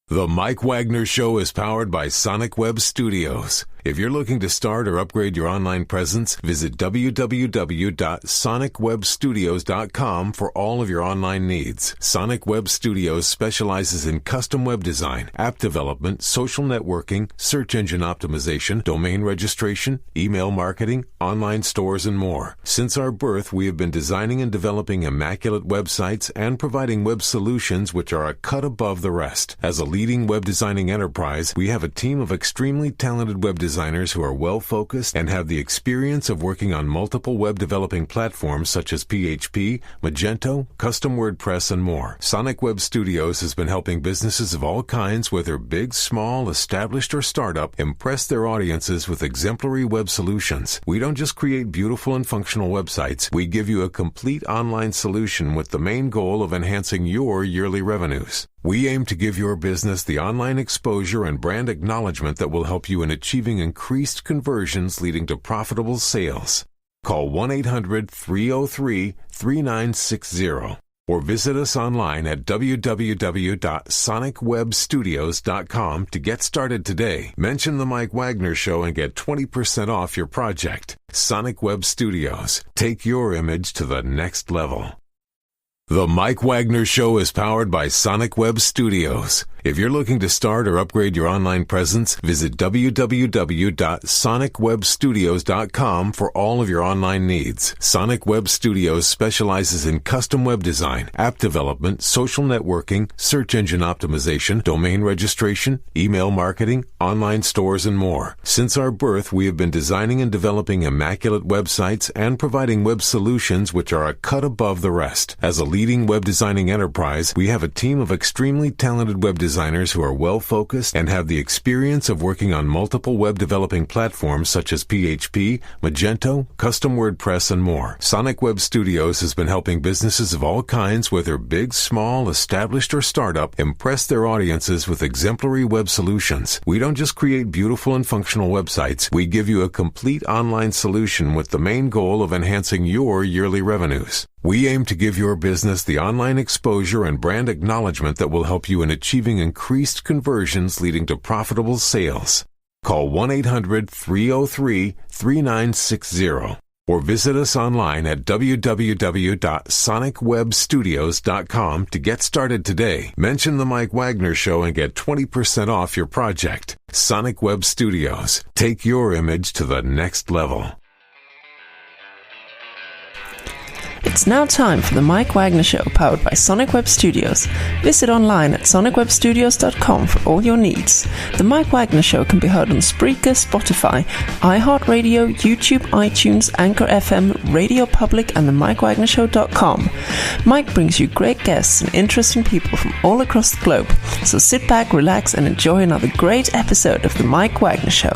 The Mike Wagner Show is powered by Sonic Web Studios. If you're looking to start or upgrade your online presence, visit www.sonicwebstudios.com for all of your online needs. Sonic Web Studios specializes in custom web design, app development, social networking, search engine optimization, domain registration, email marketing, online stores, and more. Since our birth, we have been designing and developing immaculate websites and providing web solutions which are a cut above the rest. As a leading web designing enterprise, we have a team of extremely talented web designers who are well-focused and have the experience of working on multiple web developing platforms such as PHP, Magento, custom WordPress, and more. Sonic Web Studios has been helping businesses of all kinds, whether big, small, established, or startup, impress their audiences with exemplary web solutions. We don't just create beautiful and functional websites. We give you a complete online solution with the main goal of enhancing your yearly revenues. We aim to give your business the online exposure and brand acknowledgement that will help you in achieving increased conversions leading to profitable sales. Call 1-800-303-3960 or visit us online at www.sonicwebstudios.com to get started today. Mention the Mike Wagner Show and get 20% off your project. Sonic Web Studios. Take your image to the next level. The Mike Wagner Show is powered by Sonic Web Studios. If you're looking to start or upgrade your online presence, visit www.sonicwebstudios.com for all of your online needs. Sonic Web Studios specializes in custom web design, app development, social networking, search engine optimization, domain registration, email marketing, online stores, and more. Since our birth, we have been designing and developing immaculate websites and providing web solutions which are a cut above the rest. As a leading web designing enterprise, we have a team of extremely talented web designers who are well-focused and have the experience of working on multiple web developing platforms such as PHP, Magento, custom WordPress, and more. Sonic Web Studios has been helping businesses of all kinds, whether big, small, established, or startup, impress their audiences with exemplary web solutions. We don't just create beautiful and functional websites. We give you a complete online solution with the main goal of enhancing your yearly revenues. We aim to give your business the online exposure and brand acknowledgement that will help you in achieving increased conversions leading to profitable sales. Call 1-800-303-3960 or visit us online at www.sonicwebstudios.com to get started today. Mention the Mike Wagner Show and get 20% off your project. Sonic Web Studios. Take your image to the next level. It's now time for the Mike Wagner Show, powered by Sonic Web Studios. Visit online at sonicwebstudios.com for all your needs. The Mike Wagner Show can be heard on Spreaker, Spotify, iHeartRadio, YouTube, iTunes, Anchor FM, Radio Public, and the MikeWagnerShow.com. Mike brings you great guests and interesting people from all across the globe. So sit back, relax, and enjoy another great episode of the Mike Wagner Show.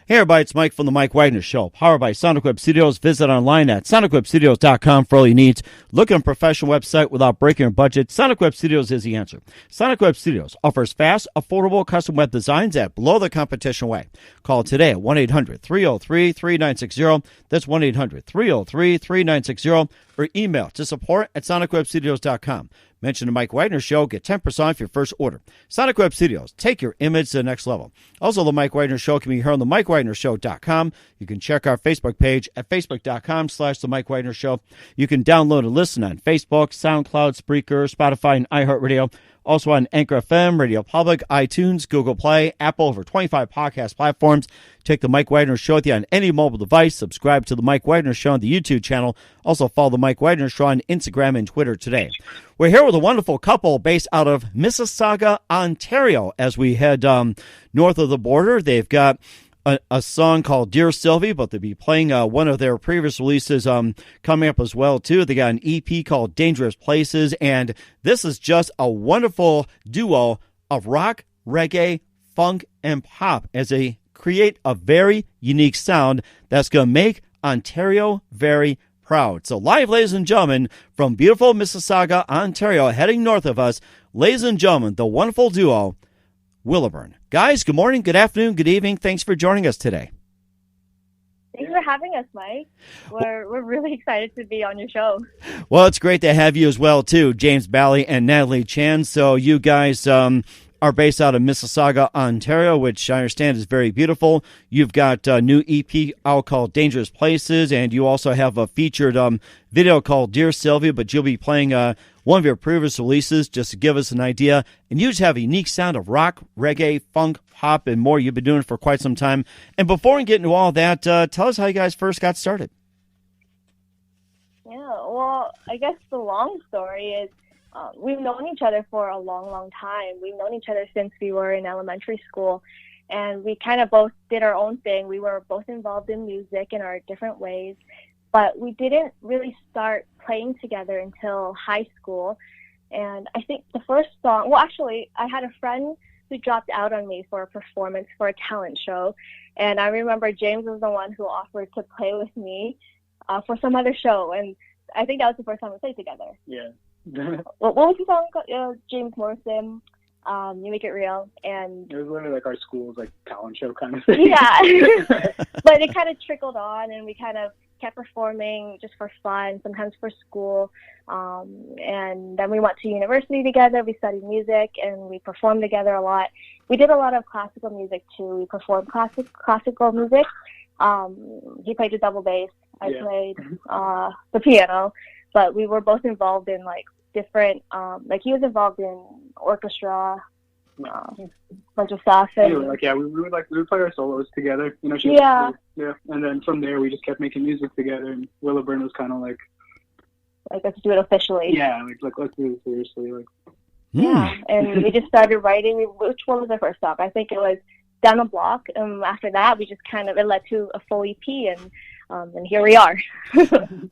Hey everybody, it's Mike from the Mike Wagner Show, powered by Sonic Web Studios. Visit online at sonicwebstudios.com for all your needs. Look at a professional website without breaking your budget. Sonic Web Studios is the answer. Sonic Web Studios offers fast, affordable custom web designs at below the competition way. Call today at 1-800-303-3960. That's 1-800-303-3960. Or email to support@sonicwebstudios.com. Mention the Mike Wagner Show, get 10% off your first order. Sonic Web Studios, take your image to the next level. Also, the Mike Wagner Show can be heard on the MikeWagnerShow.com. You can check our Facebook page at facebook.com/the Mike Wagner Show. You can download and listen on Facebook, SoundCloud, Spreaker, Spotify, and iHeartRadio. Also on Anchor FM, Radio Public, iTunes, Google Play, Apple, over 25 podcast platforms. Take the Mike Wagner Show with you on any mobile device. Subscribe to the Mike Wagner Show on the YouTube channel. Also follow the Mike Wagner Show on Instagram and Twitter today. We're here with a wonderful couple based out of Mississauga, Ontario. As we head north of the border, they've got a song called Dear Sylvie, but they'll be playing one of their previous releases coming up as well, too. They got an EP called Dangerous Places, and this is just a wonderful duo of rock, reggae, funk, and pop as they create a very unique sound that's going to make Ontario very proud. So live, ladies and gentlemen, from beautiful Mississauga, Ontario, heading north of us, ladies and gentlemen, the wonderful duo, Willowburn. Guys, good morning, good afternoon, good evening. Thanks for joining us today. Thanks for having us, Mike. We're really excited to be on your show. Well, it's great to have you as well, too, James Bally and Natalie Chan. So you guys are based out of Mississauga, Ontario, which I understand is very beautiful. You've got a new EP out called Dangerous Places, and you also have a featured video called Dear Sylvia, but you'll be playing one of your previous releases just to give us an idea. And you just have a unique sound of rock, reggae, funk, pop, and more. You've been doing it for quite some time. And before we get into all that, tell us how you guys first got started. Yeah, well, I guess the long story is we've known each other for a long, long time. We've known each other since we were in elementary school, and we kind of both did our own thing. We were both involved in music in our different ways, but we didn't really start playing together until high school. And I think the first song, well, actually, I had a friend who dropped out on me for a performance for a talent show, and I remember James was the one who offered to play with me for some other show, and I think that was the first time we played together. Yeah. What was the song called? James Morrison, You Make It Real, and it was literally like our school's like talent show kind of thing. Yeah, but it kind of trickled on, and we kind of kept performing just for fun, sometimes for school, and then we went to university together. We studied music, and we performed together a lot. We did a lot of classical music too. We performed classical music. He played the double bass. I played the piano. But we were both involved in like different, like he was involved in orchestra, bunch of stuff. And we would play our solos together, you know. Yeah. And then from there we just kept making music together. And Willowburn was kind of like let's do it officially. Yeah, like let's do it seriously. Like. Yeah, and we just started writing. Which one was our first song? I think it was Down the Block. After that, we just it led to a full EP, and here we are.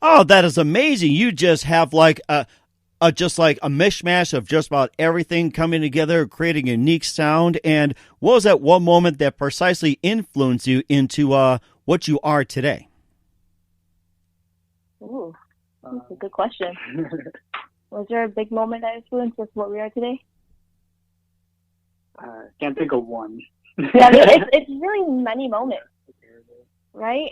Oh, that is amazing! You just have like a mishmash of just about everything coming together, creating a unique sound. And what was that one moment that precisely influenced you into what you are today? Ooh, that's a good question. Was there a big moment that influenced us what we are today? Can't think of one. Yeah, I mean, it's really many moments, right?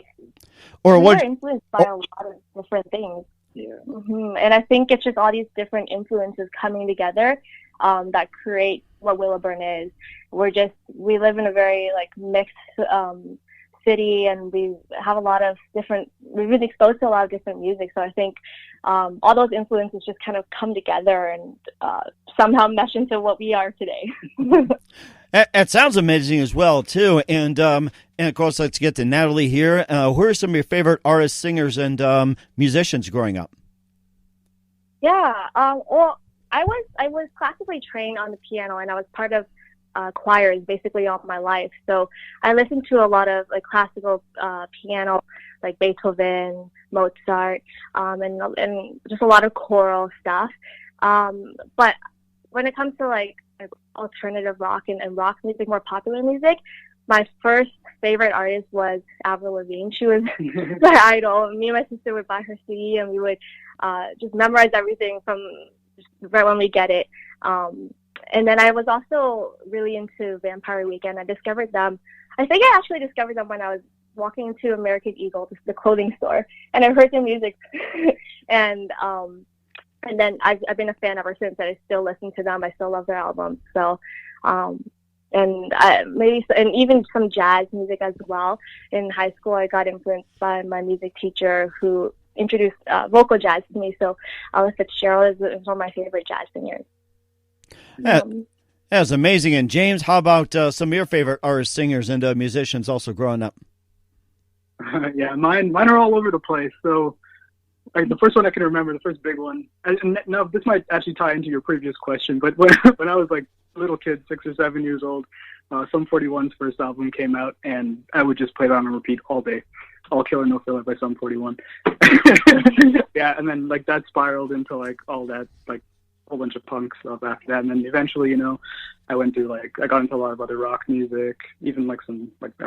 Or we're influenced by a lot of different things. Yeah. Mm-hmm. And I think it's just all these different influences coming together that create what Willowburn is. We live in a very mixed city, and we've been exposed to a lot of different music. So I think all those influences just kind of come together and somehow mesh into what we are today. It sounds amazing as well, too. And of course, let's get to Natalie here. Who are some of your favorite artists, singers, and musicians growing up? Yeah. Well, I was classically trained on the piano, and I was part of choirs basically all my life. So I listened to a lot of classical piano, like Beethoven, Mozart, and just a lot of choral stuff. But when it comes to alternative rock and rock music, more popular music, my first favorite artist was Avril Lavigne. She was my idol. Me and my sister would buy her CD, and we would just memorize everything from right when we get it. And then I was also really into Vampire Weekend. I discovered them. I think I actually discovered them when I was walking into American Eagle, the clothing store, and I heard their music. And then I've been a fan ever since. I still listen to them. I still love their albums. So, and even some jazz music as well. In high school, I got influenced by my music teacher who introduced vocal jazz to me. So Ella Fitzgerald is one of my favorite jazz singers. That's amazing. And James, how about some of your favorite artists, singers, and musicians also growing up? Yeah, mine are all over the place. So the first one I can remember, the first big one, and now this might actually tie into your previous question, but when I was a little kid, 6 or 7 years old, Sum 41's first album came out, and I would just play that on repeat all day. All Killer No Filler by Sum 41. Yeah, and then that spiraled into all that whole bunch of punk stuff after that, and then eventually, I went through I got into a lot of other rock music, even I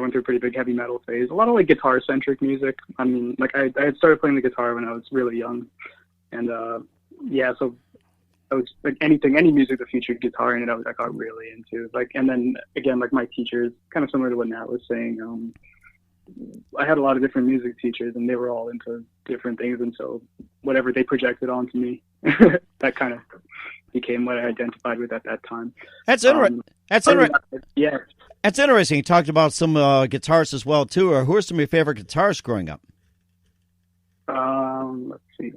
went through a pretty big heavy metal phase, a lot of guitar centric music. I mean, I had started playing the guitar when I was really young, and so I was any music that featured guitar in it, I got really into. And then again, my teachers, kind of similar to what Nat was saying, I had a lot of different music teachers, and they were all into different things, and so whatever they projected onto me, that kind of became what I identified with at that time. That's interesting. Yeah. That's interesting. You talked about some guitarists as well, too. Or who are some of your favorite guitarists growing up? Let's see.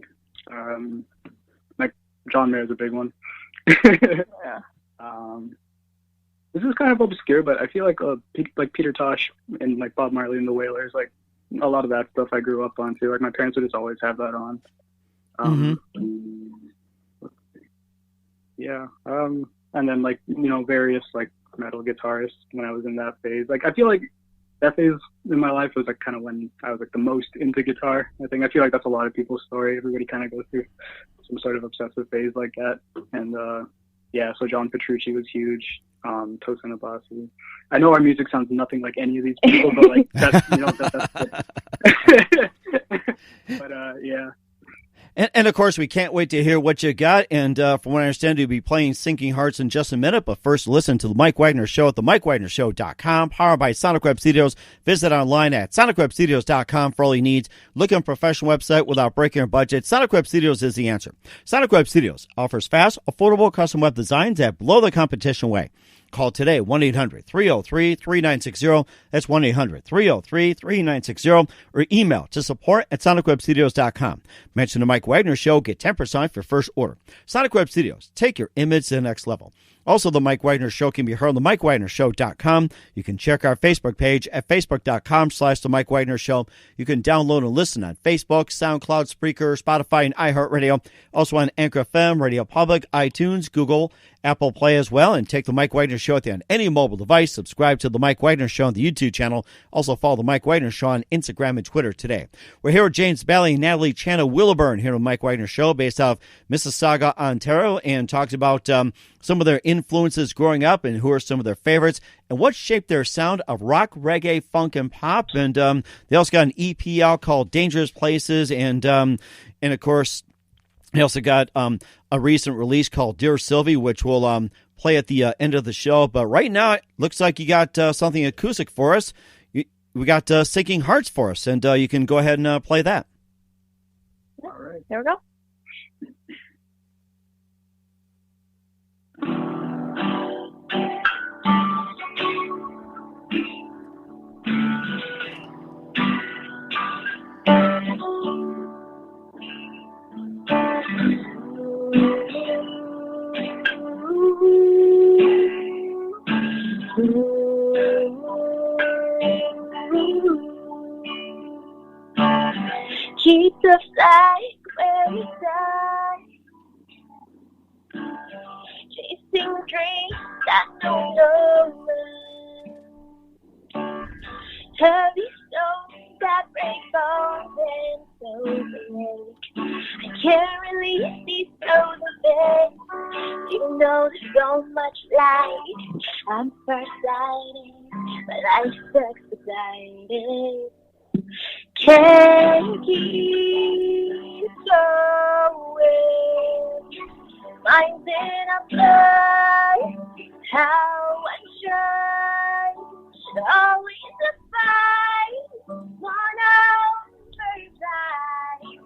Like John Mayer's a big one. Yeah. This is kind of obscure, but I feel like Peter Tosh and like Bob Marley and the Wailers, like a lot of that stuff I grew up on too. Like my parents would just always have that on. Let's see. Yeah. And then like, various like metal guitarists when I was in that phase. Like I feel like that phase in my life was like kind of when I was like the most into guitar. I feel like that's a lot of people's story. Everybody kind of goes through some sort of obsessive phase like that. And so John Petrucci was huge. Tosin Abasi. I know our music sounds nothing like any of these people, but like that's but yeah. And of course, we can't wait to hear what you got. And from what I understand, you'll be playing Sinking Hearts in just a minute. But first, listen to the Mike Wagner Show at themikewagnershow.com, powered by Sonic Web Studios. Visit online at sonicwebstudios.com for all your needs. Look at a professional website without breaking your budget. Sonic Web Studios is the answer. Sonic Web Studios offers fast, affordable custom web designs that blow the competition away. Call today, 1-800-303-3960. That's 1-800-303-3960. Or email to support@sonicwebstudios.com. Mention the Mike Wagner Show. Get 10% off your first order. Sonic Web Studios. Take your image to the next level. Also, the Mike Wagner Show can be heard on the MikeWagnerShow.com. You can check our Facebook page at Facebook.com/The Mike Wagner Show. You can download and listen on Facebook, SoundCloud, Spreaker, Spotify, and iHeartRadio. Also on Anchor FM, Radio Public, iTunes, Google, Apple Play as well. And take the Mike Wagner Show on any mobile device. Subscribe to the Mike Wagner Show on the YouTube channel. Also follow the Mike Wagner Show on Instagram and Twitter today. We're here with James Bailey and Natalie Chan of Willowburn here on the Mike Wagner Show based out of Mississauga, Ontario, and talked about some of their influences growing up and who are some of their favorites and what shaped their sound of rock, reggae, funk, and pop. And they also got an EP out called Dangerous Places. And of course, they also got a recent release called Dear Sylvie, which will play at the end of the show. But right now, it looks like you got something acoustic for us. We got Sinking Hearts for us, and you can go ahead and play that. All right. There we go. Keep the flag where we die, chasing dreams that know no end. Heavy stones that break bones and souls awake. I can't release these frozen beds, even though there's so much light. I'm farsighted, but life's expedited. Can't keep going. Mind's in a blur. How unshine. Always a fight. One overdrive.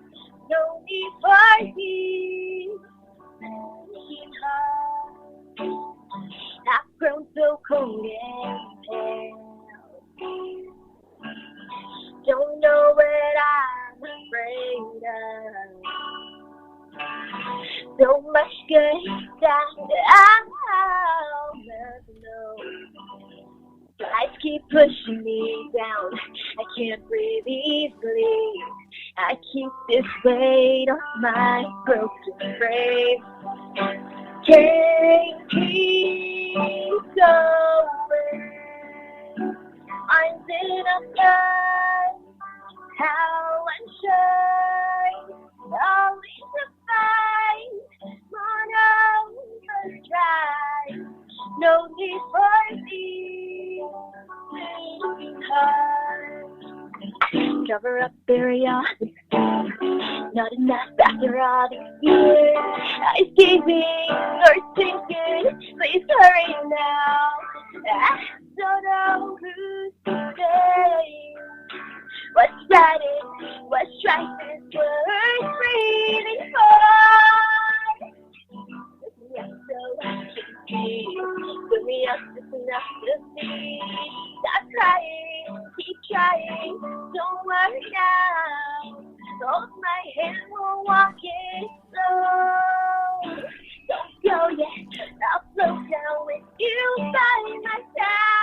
No need for peace. I've grown so cold and pale. Don't know what I'm afraid of. So much good that I'll never know. Life keep pushing me down. I can't breathe easily. I keep this weight on my broken frame. Can't keep going. I'm in a flood. How unshine, always a fight, on overdrive, no need for these. Cover up, bury all this fear, not enough after all these years. Eyes gazing or sinking, please hurry now. I don't know who's to say. decided what strikes is worth breathing for. Lift me up so I can see. Put me up just enough to see. Stop crying, keep trying. Don't worry now. Hold my hand, we'll walk it slow. Don't go yet, I'll float down with you by my side.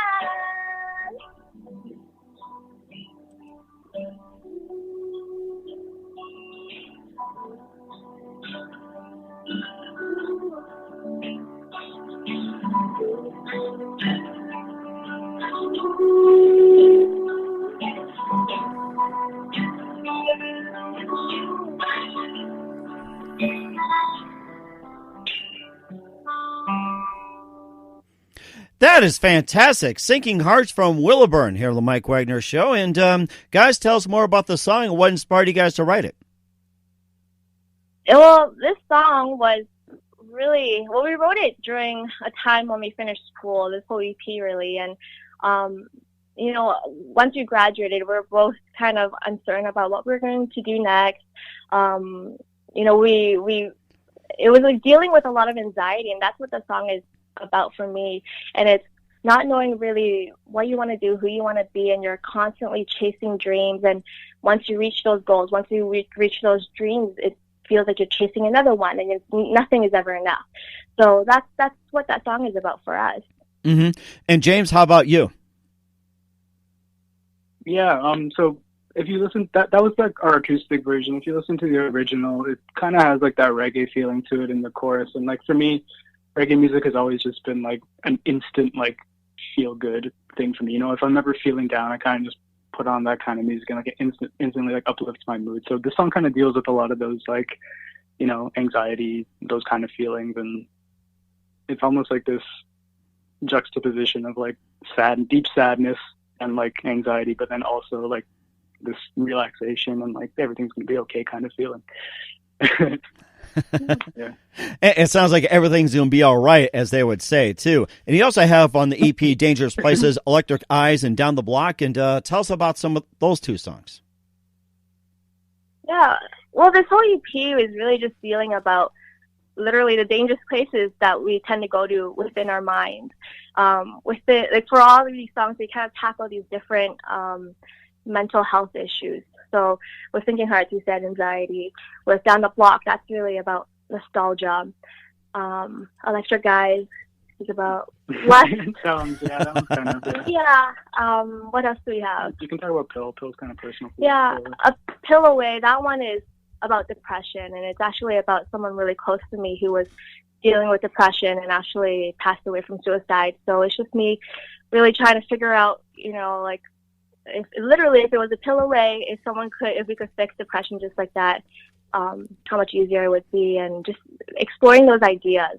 That is fantastic. Sinking Hearts from Willowburn here on the Mike Wagner Show. And guys, tell us more about the song and what inspired you guys to write it. Well, this song was really, well, we wrote it during a time when we finished school, this whole EP really. And, you know, once we graduated, we were both kind of uncertain about what we were going to do next. You know, it was like dealing with a lot of anxiety, and that's what the song is about for me. And it's not knowing really what you want to do, who you want to be, and you're constantly chasing dreams. And once you reach those goals, once you reach those dreams, it feels like you're chasing another one, and nothing is ever enough. So that's what that song is about for us. Mm-hmm. And James, how about you? Yeah, so if you listen, that was like our acoustic version. If you listen to the original, it kind of has like that reggae feeling to it in the chorus. And like for me, reggae music has always just been like an instant like feel good thing for me. You know, if I'm ever feeling down, I kind of just put on that kind of music and like it instantly like uplifts my mood. So this song kind of deals with a lot of those like, you know, anxiety, those kind of feelings, and it's almost like this juxtaposition of like deep sadness and like anxiety, but then also like this relaxation and like everything's gonna be okay kind of feeling. Yeah. It sounds like everything's going to be all right, as they would say, too. And you also have on the EP Dangerous Places, Electric Eyes, and Down the Block. And tell us about some of those two songs. Yeah. Well, this whole EP was really just dealing about literally the dangerous places that we tend to go to within our mind. For all of these songs, we kind of tackle these different mental health issues. So with Sinking Hearts, you said anxiety. With Down the Block, that's really about nostalgia. Electric Eyes is about lust. That one's kind of, yeah. What else do we have? You can talk about Pill. Pill's kind of personal. Yeah, A Pill Away. That one is about depression, and it's actually about someone really close to me who was dealing with depression and actually passed away from suicide. So it's just me really trying to figure out, you know, like, if it was a pill away, if we could fix depression just like that, how much easier it would be, and just exploring those ideas.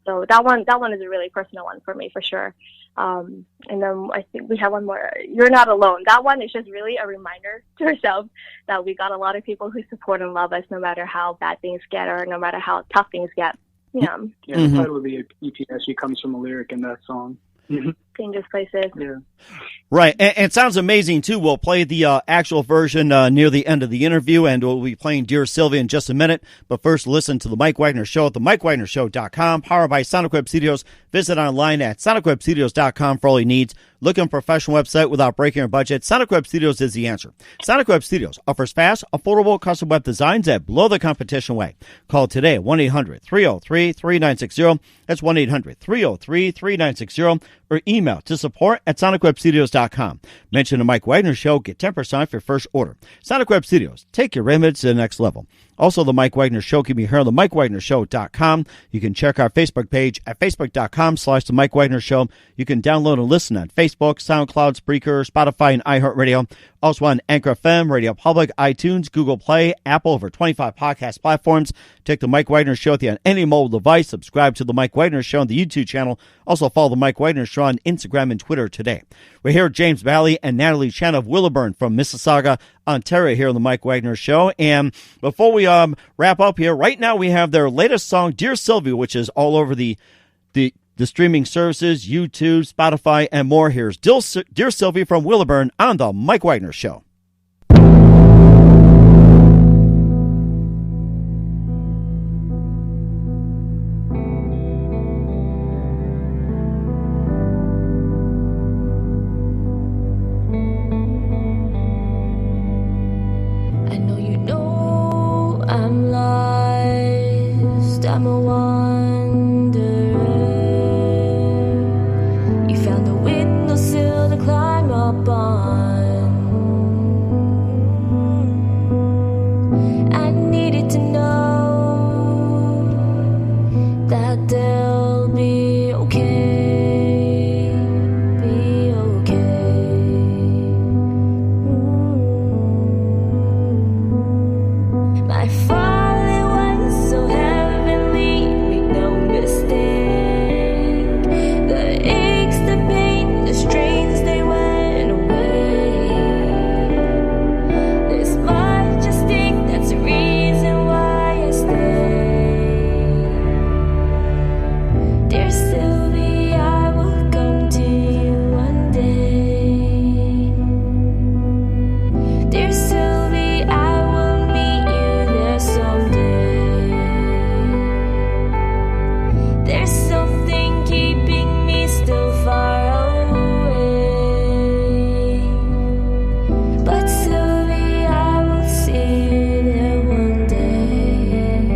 So that one is a really personal one for me, for sure. And then I think we have one more, You're Not Alone. That one is just really a reminder to ourselves that we got a lot of people who support and love us no matter how bad things get or no matter how tough things get. Yeah. Yeah, the title of the EP actually comes from a lyric in that song. Dangerous Places. Yeah. Right. And it sounds amazing, too. We'll play the actual version near the end of the interview, and we'll be playing Dear Sylvia in just a minute. But first, listen to The Mike Wagner Show at themikewagnershow.com, powered by Sonic Web Studios. Visit online at sonicwebstudios.com for all your needs. Looking for a professional website without breaking your budget? Sonic Web Studios is the answer. Sonic Web Studios offers fast, affordable custom web designs that blow the competition away. Call today at 1-800-303-3960. That's 1-800-303-3960. Or email to support@sonicwebstudios.com. Mention the Mike Wagner Show. Get 10% off your first order. Sonic Web Studios. Take your image to the next level. Also, the Mike Wagner Show can be heard on the MikeWagnerShow.com. You can check our Facebook page at Facebook.com/The Mike Wagner Show. You can download and listen on Facebook, SoundCloud, Spreaker, Spotify, and iHeartRadio. Also on Anchor FM, Radio Public, iTunes, Google Play, Apple, over 25 podcast platforms. Take the Mike Wagner Show on any mobile device. Subscribe to the Mike Wagner Show on the YouTube channel. Also follow the Mike Wagner Show on Instagram and Twitter today. We're here with James Valley and Natalie Chen of Willowburn from Mississauga, Ontario, here on the Mike Wagner Show. And before we wrap up here, right now we have their latest song, Dear Sylvia, which is all over the streaming services, YouTube, Spotify, and more. Here's Dear Sylvia from Willowburn on the Mike Wagner Show. My fall, it was so heavenly, make no mistake. The aches, the pain, the strains, they went away. This majestic, that's the reason why I stay. Dear Sylvie, I will come to you one day. Dear Sylvie, I will meet you there someday. There's something keeping me still far away. But Sylvie, I will see you there one day.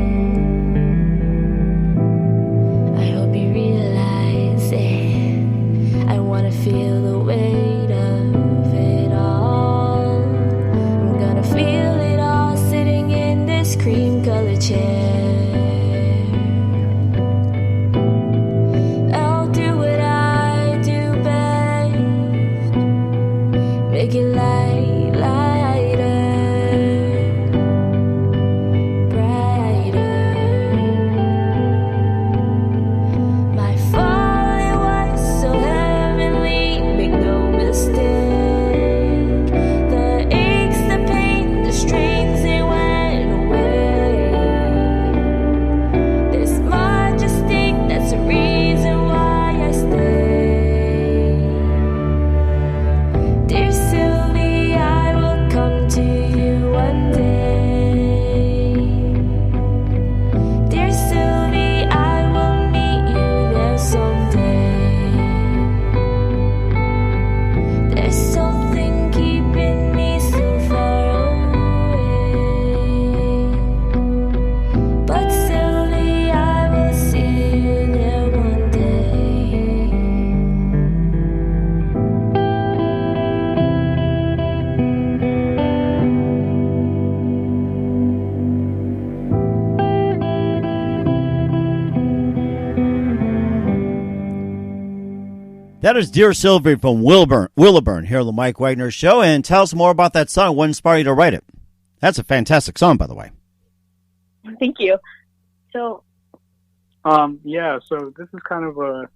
I hope you realize it. I wanna feel the weight of it all. I'm gonna feel it all sitting in this cream-colored chair. I'll do what I do best. Make it lighter, brighter. My fall, it was so heavenly, make no mistake. The aches, the pain, the strains, they went away. This majestic, that's the reason why I stay. Dear Sylvie, I will come to you one day. Dear Sylvie, I will meet you there someday. There's something keeping me so far away. But Sylvie, I will see you there one day. That is Dear Sylvie from Willowburn here on the Mike Wagner Show. And tell us more about that song. What inspired you to write it? That's a fantastic song, by the way. Thank you. So, Yeah, so this is kind of a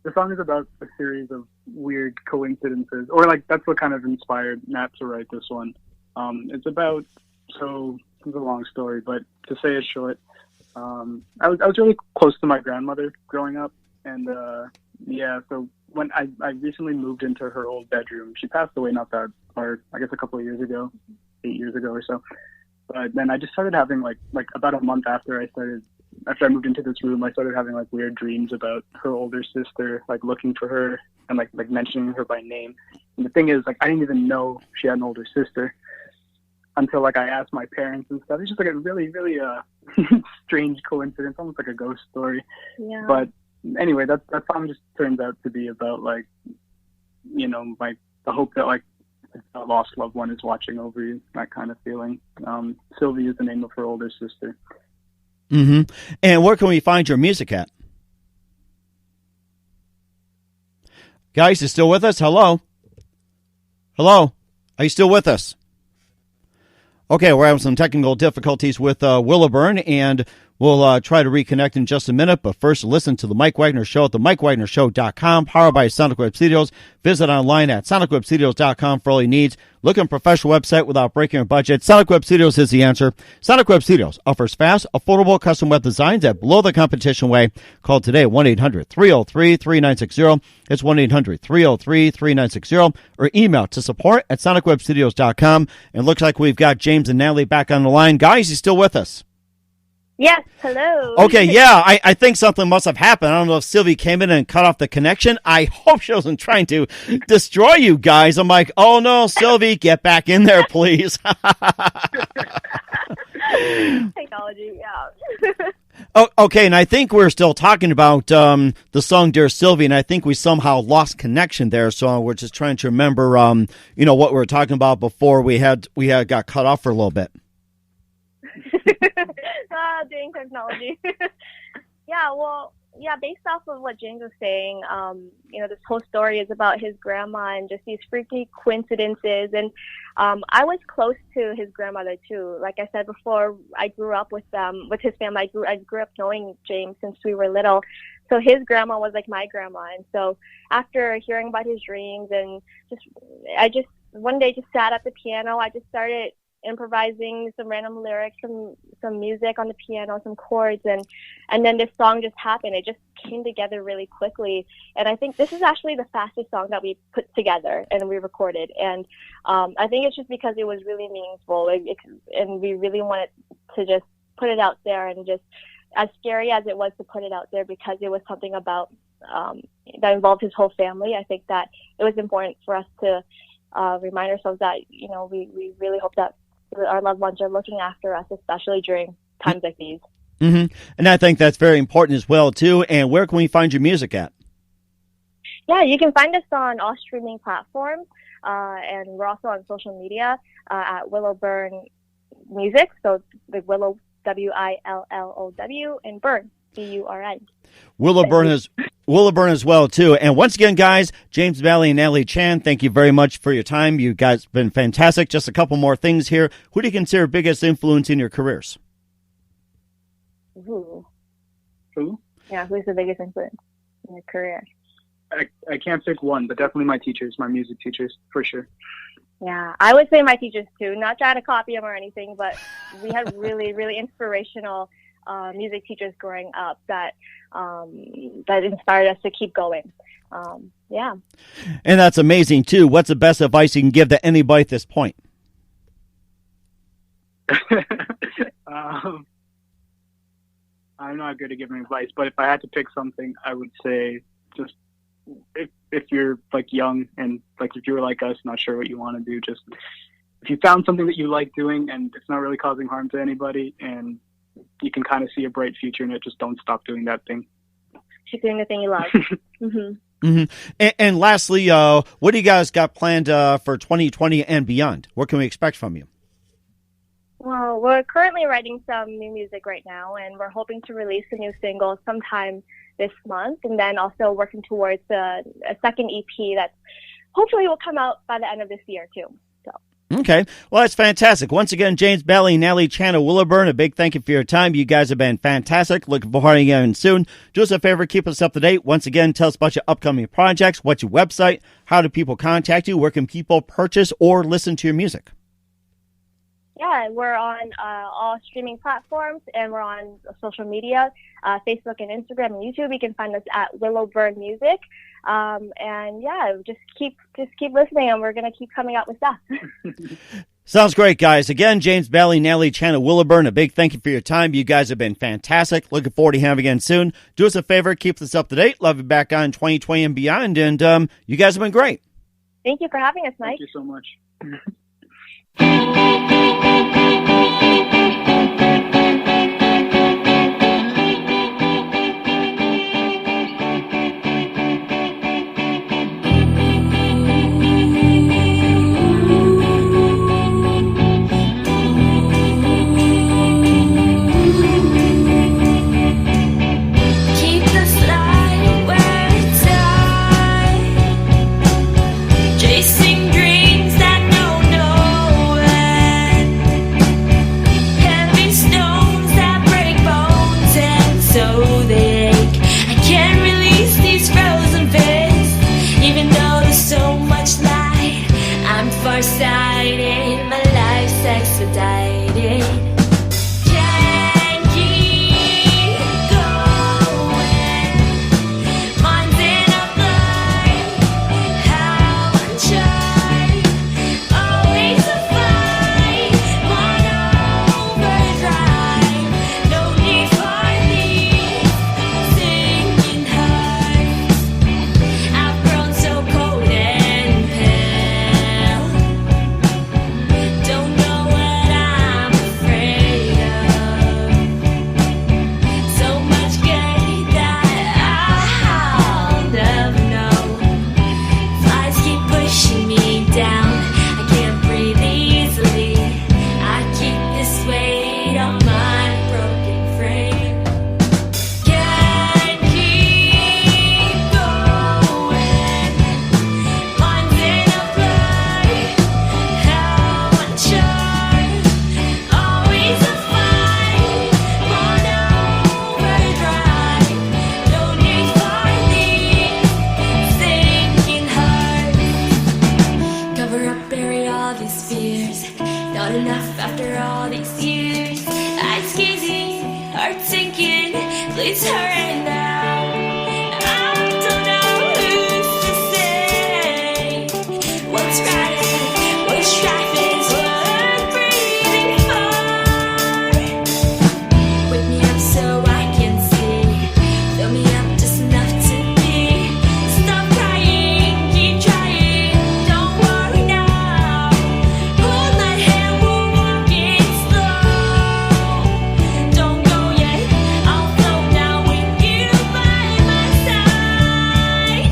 the song is about a series of weird coincidences, or like that's what kind of inspired Nat to write this one. It's about, so it's a long story, but to say it short, I was really close to my grandmother growing up, and so when I recently moved into her old bedroom, she passed away not that far, I guess a couple of years ago, 8 years ago or so. But then I just started having like about a month after I moved into this room, I started having like weird dreams about her older sister, like looking for her and like mentioning her by name. And the thing is, like, I didn't even know she had an older sister until like I asked my parents and stuff. It's just like a really, really strange coincidence, almost like a ghost story. yeah. But anyway, that song just turns out to be about like, you know, like the hope that like a lost loved one is watching over you, that kind of feeling. Sylvie is the name of her older sister. Mm-hmm. And where can we find your music at? Guys, you still with us? Hello? Hello? Are you still with us? Okay, we're having some technical difficulties with Willowburn, and we'll try to reconnect in just a minute. But first, listen to the Mike Wagner Show at the MikeWagnerShow.com, powered by Sonic Web Studios. Visit online at SonicWebStudios.com for all your needs. Look at a professional website without breaking your budget. Sonic Web Studios is the answer. Sonic Web Studios offers fast, affordable custom web designs at below the competition way. Call today, 1-800-303-3960. It's 1-800-303-3960. Or email to support@SonicWebStudios.com. And it looks like we've got James and Natalie back on the line. Guys, you still with us? Yes, hello. Okay, yeah, I think something must have happened. I don't know if Sylvie came in and cut off the connection. I hope she wasn't trying to destroy you guys. I'm like, oh no, Sylvie, get back in there, please. Technology, yeah. Oh, okay, and I think we're still talking about the song Dear Sylvie, and I think we somehow lost connection there, so we're just trying to remember what we were talking about before we had got cut off for a little bit. Doing technology. Yeah, well, yeah, based off of what James was saying, this whole story is about his grandma and just these freaky coincidences. And I was close to his grandmother too. Like I said before, I grew up with his family. I grew up knowing James since we were little. So his grandma was like my grandma. And so after hearing about his dreams and I just one day just sat at the piano. I just started improvising some random lyrics, some music on the piano, some chords, and then this song just happened. It just came together really quickly, and I think this is actually the fastest song that we put together and we recorded. And I think it's just because it was really meaningful, and we really wanted to just put it out there, and just as scary as it was to put it out there because it was something about that involved his whole family. I think that it was important for us to remind ourselves that we really hope that our loved ones are looking after us, especially during times like these. Mm-hmm. And I think that's very important as well, too. And where can we find your music at? Yeah, you can find us on all streaming platforms, and we're also on social media at Willowburn Music. So the Willow, Willow, and Burn, Burn. Willowburn as well, too. And once again, guys, James Valley and Natalie Chan, thank you very much for your time. You guys have been fantastic. Just a couple more things here. Who do you consider biggest influence in your careers? Who? Yeah, who's the biggest influence in your career? I can't pick one, but definitely my teachers, my music teachers, for sure. Yeah, I would say my teachers too. Not trying to copy them or anything, but we had really, really inspirational music teachers growing up that inspired us to keep going. Yeah. And that's amazing too. What's the best advice you can give to anybody at this point? I'm not good at giving advice, but if I had to pick something, I would say just if you're like young and like if you were like us, not sure what you want to do, just if you found something that you like doing and it's not really causing harm to anybody and you can kind of see a bright future in it, just don't stop doing that thing. Keep doing the thing you love. Mm-hmm. Mm-hmm. And lastly, what do you guys got planned for 2020 and beyond? What can we expect from you? Well, we're currently writing some new music right now, and we're hoping to release a new single sometime this month, and then also working towards a second EP that hopefully will come out by the end of this year too. So. Okay. Well, that's fantastic. Once again, James Bailey and Natalie Chan of Willowburn, a big thank you for your time. You guys have been fantastic. Looking forward to again soon. Do us a favor, keep us up to date. Once again, tell us about your upcoming projects. What's your website? How do people contact you? Where can people purchase or listen to your music? Yeah, we're on all streaming platforms, and we're on social media, Facebook and Instagram and YouTube. You can find us at Willowburn Music. And yeah, just keep listening, and we're going to keep coming out with stuff. Sounds great, guys. Again, James Bailey, Natalie Chan of Willowburn, a big thank you for your time. You guys have been fantastic. Looking forward to having you again soon. Do us a favor, keep this up to date. Love you back on 2020 and beyond. And you guys have been great. Thank you for having us, Mike. Thank you so much. Keep the flight where it's at, chasing dreams that know no end. It's hurting now. I don't know who's to say what's right is what's right is worth breathing for. Wake me up so I can see. Fill me up just enough to be. Stop crying, keep trying. Don't worry now. Hold my hand, we'll walk it slow. Don't go yet, I'll float now with you by my side.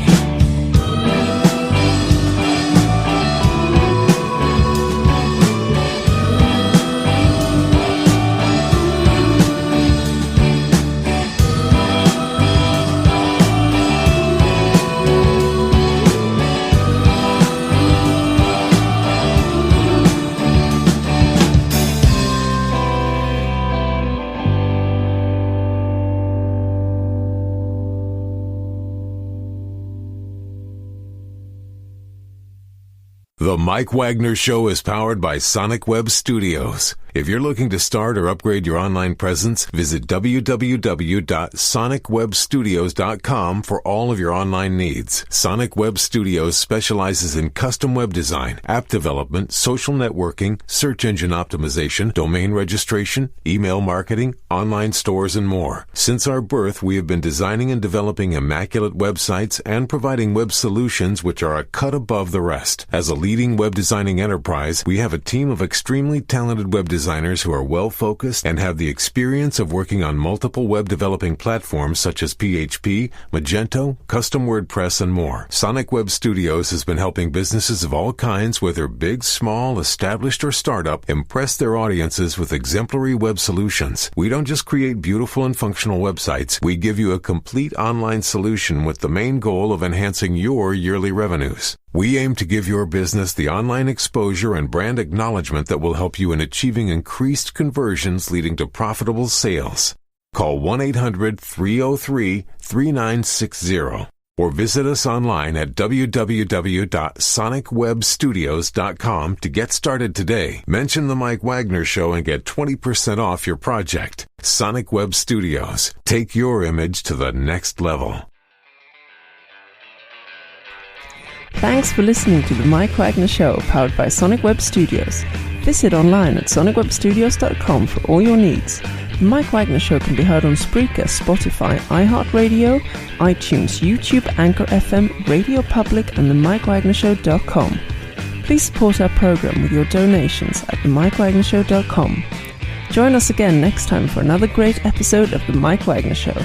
The Mike Wagner Show is powered by Sonic Web Studios. If you're looking to start or upgrade your online presence, visit www.sonicwebstudios.com for all of your online needs. Sonic Web Studios specializes in custom web design, app development, social networking, search engine optimization, domain registration, email marketing, online stores, and more. Since our birth, we have been designing and developing immaculate websites and providing web solutions which are a cut above the rest. As a leading web designing enterprise, we have a team of extremely talented web designers who are well-focused and have the experience of working on multiple web developing platforms such as PHP, Magento, Custom WordPress, and more. Sonic Web Studios has been helping businesses of all kinds, whether big, small, established, or startup, impress their audiences with exemplary web solutions. We don't just create beautiful and functional websites. We give you a complete online solution with the main goal of enhancing your yearly revenues. We aim to give your business the online exposure and brand acknowledgement that will help you in achieving increased conversions leading to profitable sales. Call 1-800-303-3960 or visit us online at www.sonicwebstudios.com to get started today. Mention the Mike Wagner Show and get 20% off your project. Sonic Web Studios. Take your image to the next level. Thanks for listening to the Mike Wagner Show, powered by Sonic Web Studios. Visit online at sonicwebstudios.com for all your needs. The Mike Wagner Show can be heard on Spreaker, Spotify, iHeartRadio, iTunes, YouTube, Anchor FM, Radio Public, and themikewagnershow.com. Please support our program with your donations at themikewagnershow.com. Join us again next time for another great episode of The Mike Wagner Show.